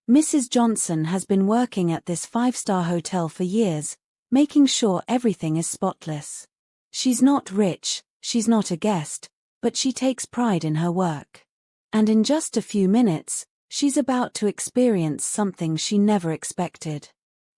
Mrs. Johnson has been working at this five-star hotel for years, making sure everything is spotless. She's not rich, she's not a guest, but she takes pride in her work. And in just a few minutes, she's about to experience something she never expected.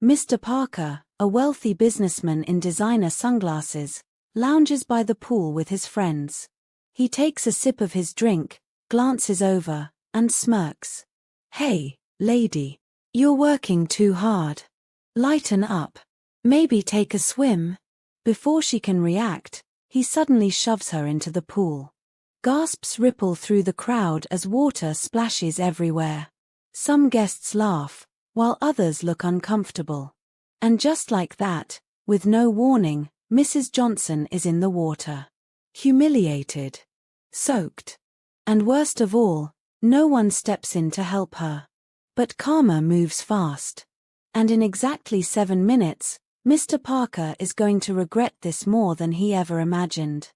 Mr. Parker, a wealthy businessman in designer sunglasses, lounges by the pool with his friends. He takes a sip of his drink, glances over, and smirks. "Hey, lady. You're working too hard. Lighten up. Maybe take a swim." Before she can react, he suddenly shoves her into the pool. Gasps ripple through the crowd as water splashes everywhere. Some guests laugh, while others look uncomfortable. And just like that, with no warning, Mrs. Johnson is in the water. Humiliated. Soaked. And worst of all, no one steps in to help her. But karma moves fast. And in exactly 7 minutes, Mr. Parker is going to regret this more than he ever imagined.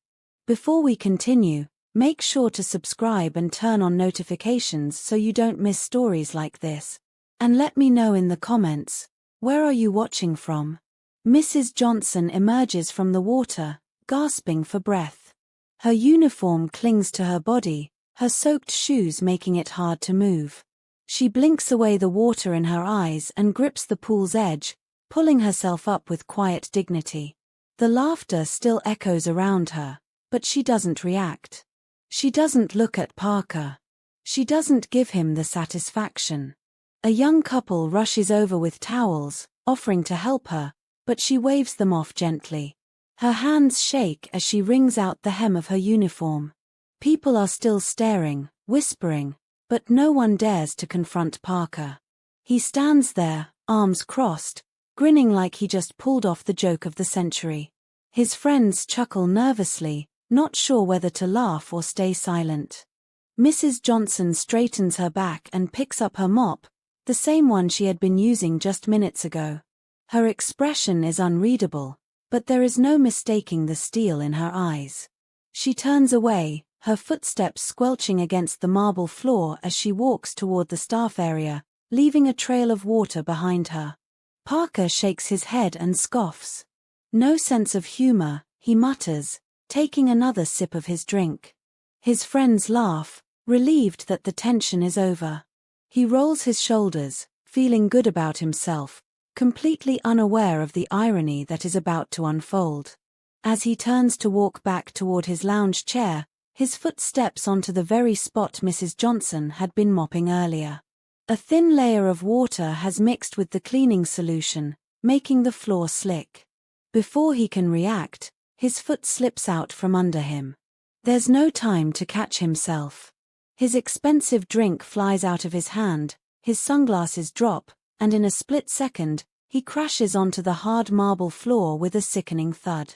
Before we continue, make sure to subscribe and turn on notifications so you don't miss stories like this. And let me know in the comments, where are you watching from? Mrs. Johnson emerges from the water, gasping for breath. Her uniform clings to her body, her soaked shoes making it hard to move. She blinks away the water in her eyes and grips the pool's edge, pulling herself up with quiet dignity. The laughter still echoes around her, but she doesn't react. She doesn't look at Parker. She doesn't give him the satisfaction. A young couple rushes over with towels, offering to help her, but she waves them off gently. Her hands shake as she wrings out the hem of her uniform. People are still staring, whispering, but no one dares to confront Parker. He stands there, arms crossed, grinning like he just pulled off the joke of the century. His friends chuckle nervously, not sure whether to laugh or stay silent. Mrs. Johnson straightens her back and picks up her mop, the same one she had been using just minutes ago. Her expression is unreadable, but there is no mistaking the steel in her eyes. She turns away, her footsteps squelching against the marble floor as she walks toward the staff area, leaving a trail of water behind her. Parker shakes his head and scoffs. No sense of humor, he mutters, taking another sip of his drink. His friends laugh, relieved that the tension is over. He rolls his shoulders, feeling good about himself, completely unaware of the irony that is about to unfold. As he turns to walk back toward his lounge chair, his foot steps onto the very spot Mrs. Johnson had been mopping earlier. A thin layer of water has mixed with the cleaning solution, making the floor slick. Before he can react, his foot slips out from under him. There's no time to catch himself. His expensive drink flies out of his hand, his sunglasses drop, and in a split second, he crashes onto the hard marble floor with a sickening thud.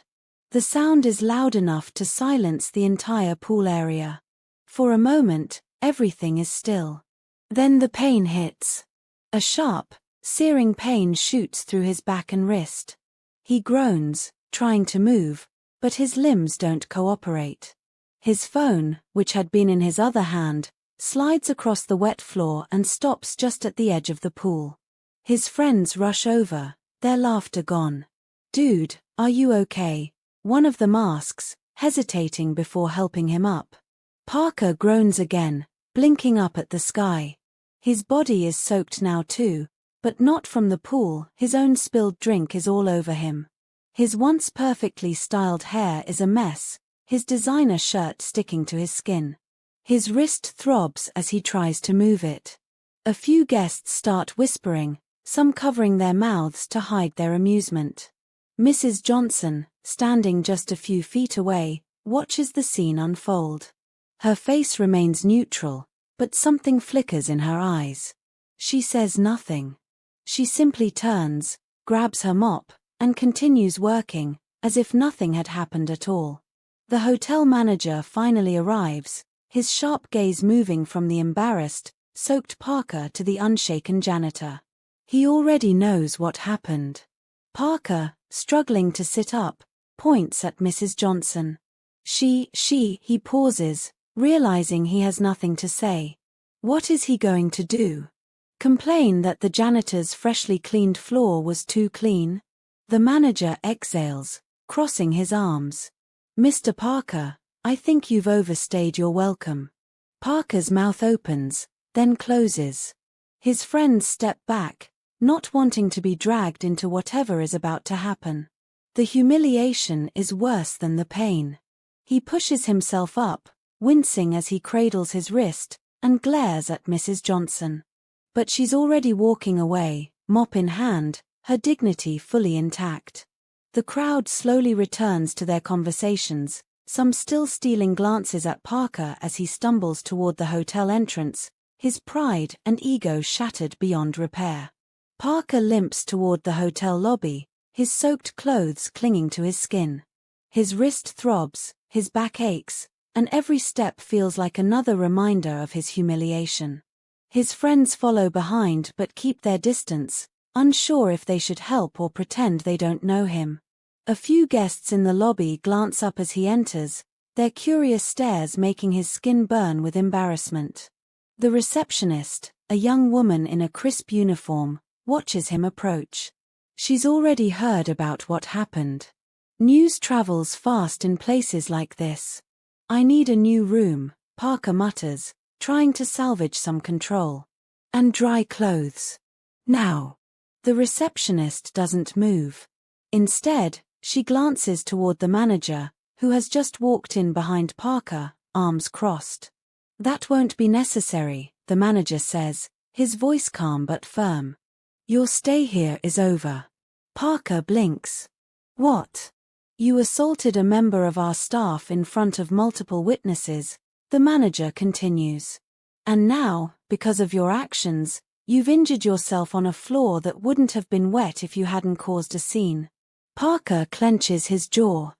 The sound is loud enough to silence the entire pool area. For a moment, everything is still. Then the pain hits. A sharp, searing pain shoots through his back and wrist. He groans, trying to move, but his limbs don't cooperate. His phone, which had been in his other hand, slides across the wet floor and stops just at the edge of the pool. His friends rush over, their laughter gone. "Dude, are you okay?" one of them asks, hesitating before helping him up. Parker groans again, blinking up at the sky. His body is soaked now too, but not from the pool, his own spilled drink is all over him. His once perfectly styled hair is a mess, his designer shirt sticking to his skin. His wrist throbs as he tries to move it. A few guests start whispering, some covering their mouths to hide their amusement. Mrs. Johnson, standing just a few feet away, watches the scene unfold. Her face remains neutral, but something flickers in her eyes. She says nothing. She simply turns, grabs her mop, and continues working, as if nothing had happened at all. The hotel manager finally arrives, his sharp gaze moving from the embarrassed, soaked Parker to the unshaken janitor. He already knows what happened. Parker, struggling to sit up, points at Mrs. Johnson. He pauses, realizing he has nothing to say. What is he going to do? Complain that the janitor's freshly cleaned floor was too clean? The manager exhales, crossing his arms. Mr. Parker, I think you've overstayed your welcome. Parker's mouth opens, then closes. His friends step back, not wanting to be dragged into whatever is about to happen. The humiliation is worse than the pain. He pushes himself up, wincing as he cradles his wrist, and glares at Mrs. Johnson. But she's already walking away, mop in hand, her dignity fully intact. The crowd slowly returns to their conversations, some still stealing glances at Parker as he stumbles toward the hotel entrance, his pride and ego shattered beyond repair. Parker limps toward the hotel lobby, his soaked clothes clinging to his skin. His wrist throbs, his back aches, and every step feels like another reminder of his humiliation. His friends follow behind but keep their distance, unsure if they should help or pretend they don't know him. A few guests in the lobby glance up as he enters, their curious stares making his skin burn with embarrassment. The receptionist, a young woman in a crisp uniform, watches him approach. She's already heard about what happened. News travels fast in places like this. I need a new room, Parker mutters, trying to salvage some control. And dry clothes. Now. The receptionist doesn't move. Instead, she glances toward the manager, who has just walked in behind Parker, arms crossed. That won't be necessary, the manager says, his voice calm but firm. Your stay here is over. Parker blinks. What? You assaulted a member of our staff in front of multiple witnesses, the manager continues. And now, because of your actions, you've injured yourself on a floor that wouldn't have been wet if you hadn't caused a scene. Parker clenches his jaw.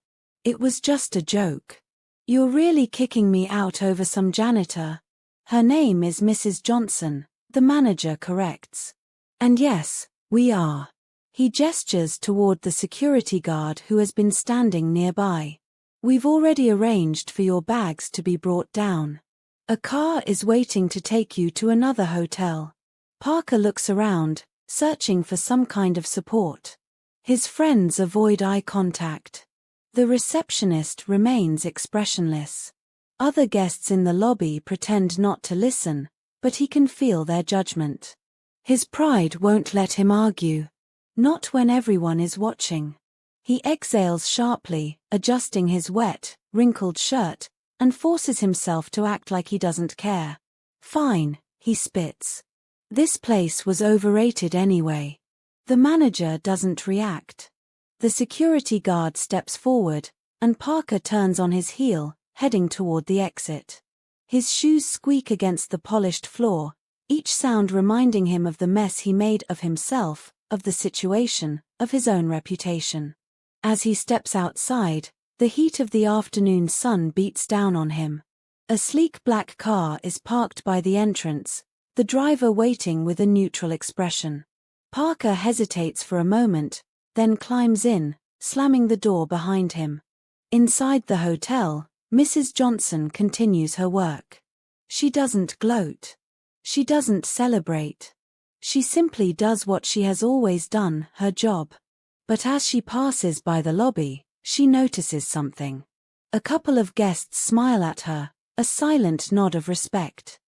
It was just a joke. You're really kicking me out over some janitor. Her name is Mrs. Johnson, the manager corrects. And yes, we are. He gestures toward the security guard who has been standing nearby. We've already arranged for your bags to be brought down. A car is waiting to take you to another hotel. Parker looks around, searching for some kind of support. His friends avoid eye contact. The receptionist remains expressionless. Other guests in the lobby pretend not to listen, but he can feel their judgment. His pride won't let him argue. Not when everyone is watching. He exhales sharply, adjusting his wet, wrinkled shirt, and forces himself to act like he doesn't care. Fine, he spits. This place was overrated anyway. The manager doesn't react. The security guard steps forward, and Parker turns on his heel, heading toward the exit. His shoes squeak against the polished floor, each sound reminding him of the mess he made of himself, of the situation, of his own reputation. As he steps outside, the heat of the afternoon sun beats down on him. A sleek black car is parked by the entrance, the driver waiting with a neutral expression. Parker hesitates for a moment, then climbs in, slamming the door behind him. Inside the hotel, Mrs. Johnson continues her work. She doesn't gloat. She doesn't celebrate. She simply does what she has always done, her job. But as she passes by the lobby, she notices something. A couple of guests smile at her, a silent nod of respect.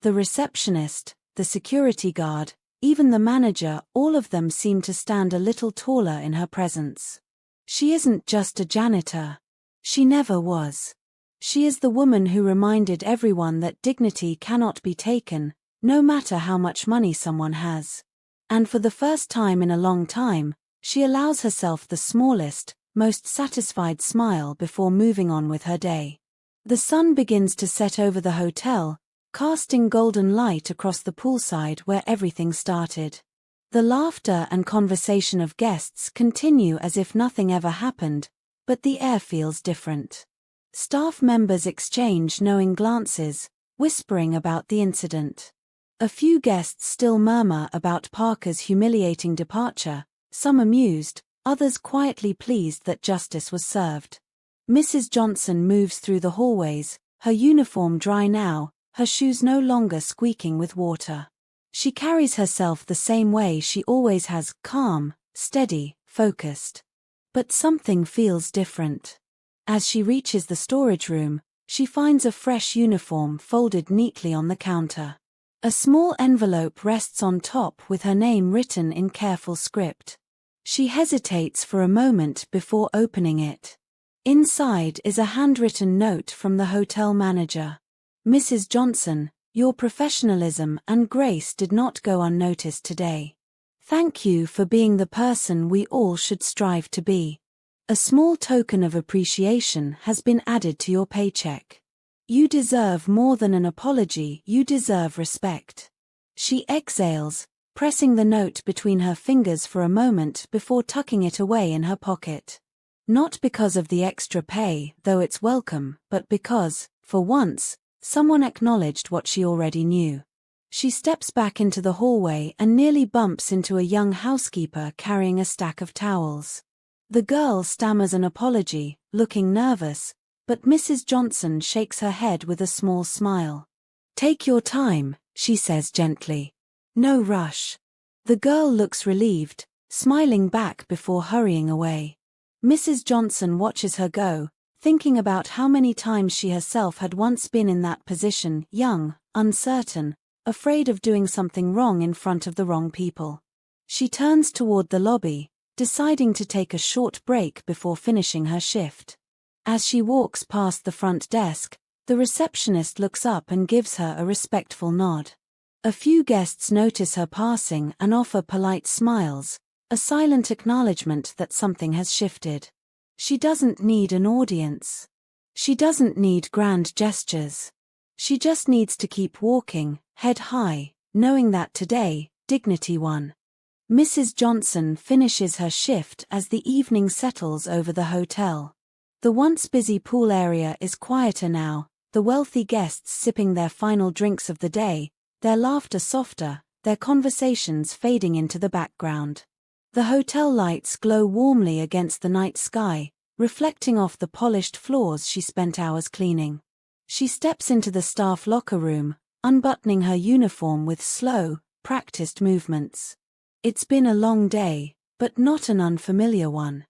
The receptionist, the security guard, even the manager, all of them seem to stand a little taller in her presence. She isn't just a janitor. She never was. She is the woman who reminded everyone that dignity cannot be taken, no matter how much money someone has. And for the first time in a long time, she allows herself the smallest, most satisfied smile before moving on with her day. The sun begins to set over the hotel, casting golden light across the poolside where everything started. The laughter and conversation of guests continue as if nothing ever happened, but the air feels different. Staff members exchange knowing glances, whispering about the incident. A few guests still murmur about Parker's humiliating departure, some amused, others quietly pleased that justice was served. Mrs. Johnson moves through the hallways, her uniform dry now, her shoes no longer squeaking with water. She carries herself the same way she always has, calm, steady, focused. But something feels different. As she reaches the storage room, she finds a fresh uniform folded neatly on the counter. A small envelope rests on top with her name written in careful script. She hesitates for a moment before opening it. Inside is a handwritten note from the hotel manager. Mrs. Johnson, your professionalism and grace did not go unnoticed today. Thank you for being the person we all should strive to be. A small token of appreciation has been added to your paycheck. You deserve more than an apology, you deserve respect. She exhales, pressing the note between her fingers for a moment before tucking it away in her pocket. Not because of the extra pay, though it's welcome, but because, for once, someone acknowledged what she already knew. She steps back into the hallway and nearly bumps into a young housekeeper carrying a stack of towels. The girl stammers an apology, looking nervous, but Mrs. Johnson shakes her head with a small smile. Take your time, she says gently. No rush. The girl looks relieved, smiling back before hurrying away. Mrs. Johnson watches her go, thinking about how many times she herself had once been in that position, young, uncertain, afraid of doing something wrong in front of the wrong people. She turns toward the lobby, deciding to take a short break before finishing her shift. As she walks past the front desk, the receptionist looks up and gives her a respectful nod. A few guests notice her passing and offer polite smiles, a silent acknowledgement that something has shifted. She doesn't need an audience. She doesn't need grand gestures. She just needs to keep walking, head high, knowing that today, dignity won. Mrs. Johnson finishes her shift as the evening settles over the hotel. The once busy pool area is quieter now, the wealthy guests sipping their final drinks of the day, their laughter softer, their conversations fading into the background. The hotel lights glow warmly against the night sky, reflecting off the polished floors she spent hours cleaning. She steps into the staff locker room, unbuttoning her uniform with slow, practiced movements. It's been a long day, but not an unfamiliar one.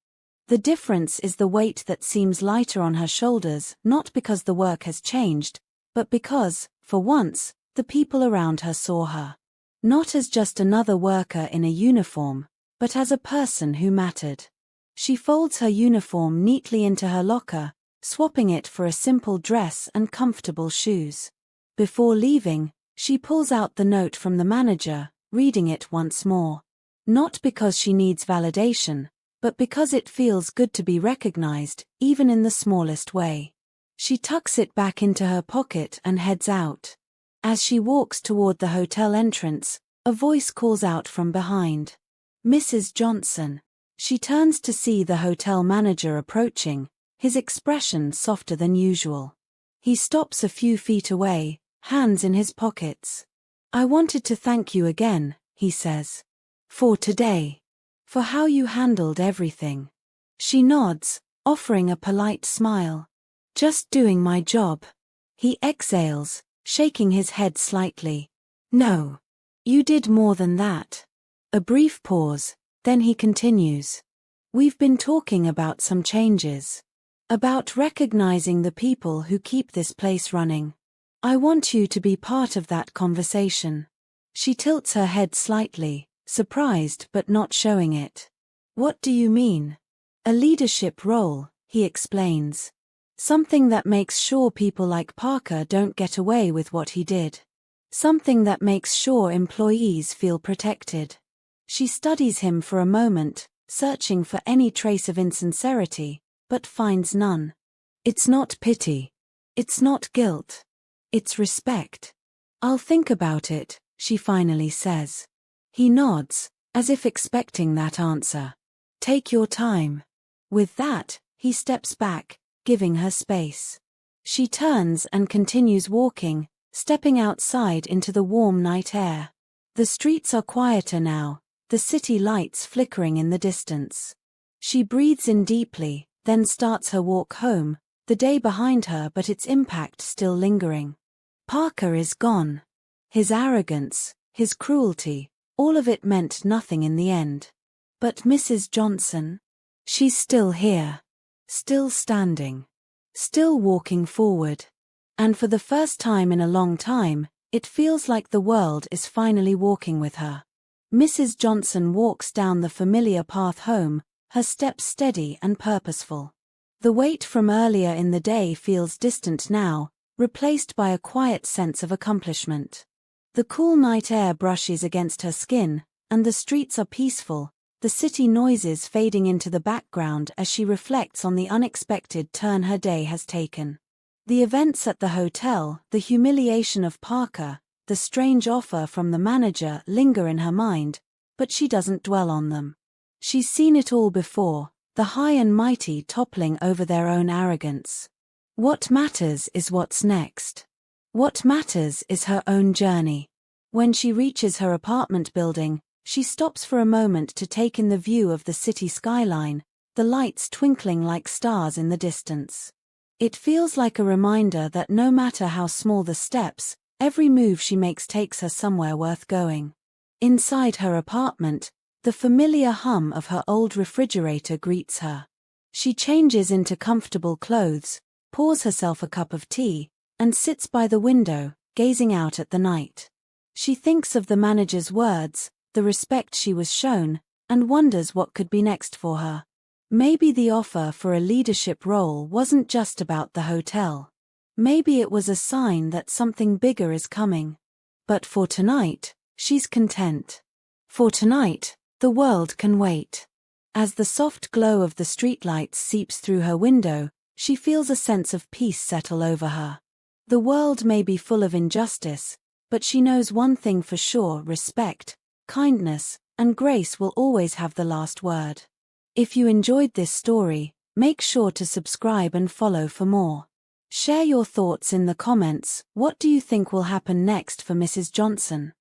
The difference is the weight that seems lighter on her shoulders, not because the work has changed, but because, for once, the people around her saw her. Not as just another worker in a uniform, but as a person who mattered. She folds her uniform neatly into her locker, swapping it for a simple dress and comfortable shoes. Before leaving, she pulls out the note from the manager, reading it once more. Not because she needs validation, but because it feels good to be recognized, even in the smallest way. She tucks it back into her pocket and heads out. As she walks toward the hotel entrance, a voice calls out from behind. Mrs. Johnson. She turns to see the hotel manager approaching, his expression softer than usual. He stops a few feet away, hands in his pockets. I wanted to thank you again, he says. For today. For how you handled everything. She nods, offering a polite smile. Just doing my job. He exhales, shaking his head slightly. No. You did more than that. A brief pause, then he continues. We've been talking about some changes. About recognizing the people who keep this place running. I want you to be part of that conversation. She tilts her head slightly, surprised but not showing it. What do you mean? A leadership role, he explains. Something that makes sure people like Parker don't get away with what he did. Something that makes sure employees feel protected. She studies him for a moment, searching for any trace of insincerity, but finds none. It's not pity. It's not guilt. It's respect. I'll think about it, she finally says. He nods, as if expecting that answer. Take your time. With that, he steps back, giving her space. She turns and continues walking, stepping outside into the warm night air. The streets are quieter now, the city lights flickering in the distance. She breathes in deeply, then starts her walk home, the day behind her but its impact still lingering. Parker is gone. His arrogance, his cruelty, all of it meant nothing in the end. But Mrs. Johnson? She's still here. Still standing. Still walking forward. And for the first time in a long time, it feels like the world is finally walking with her. Mrs. Johnson walks down the familiar path home, her steps steady and purposeful. The weight from earlier in the day feels distant now, replaced by a quiet sense of accomplishment. The cool night air brushes against her skin, and the streets are peaceful, the city noises fading into the background as she reflects on the unexpected turn her day has taken. The events at the hotel, the humiliation of Parker, the strange offer from the manager linger in her mind, but she doesn't dwell on them. She's seen it all before, the high and mighty toppling over their own arrogance. What matters is what's next. What matters is her own journey. When she reaches her apartment building, she stops for a moment to take in the view of the city skyline, the lights twinkling like stars in the distance. It feels like a reminder that no matter how small the steps, every move she makes takes her somewhere worth going. Inside her apartment, the familiar hum of her old refrigerator greets her. She changes into comfortable clothes, pours herself a cup of tea, and sits by the window, gazing out at the night. She thinks of the manager's words, the respect she was shown, and wonders what could be next for her. Maybe the offer for a leadership role wasn't just about the hotel. Maybe it was a sign that something bigger is coming. But for tonight, she's content. For tonight, the world can wait. As the soft glow of the streetlights seeps through her window, she feels a sense of peace settle over her. The world may be full of injustice, but she knows one thing for sure: respect, kindness, and grace will always have the last word. If you enjoyed this story, make sure to subscribe and follow for more. Share your thoughts in the comments. What do you think will happen next for Mrs. Johnson?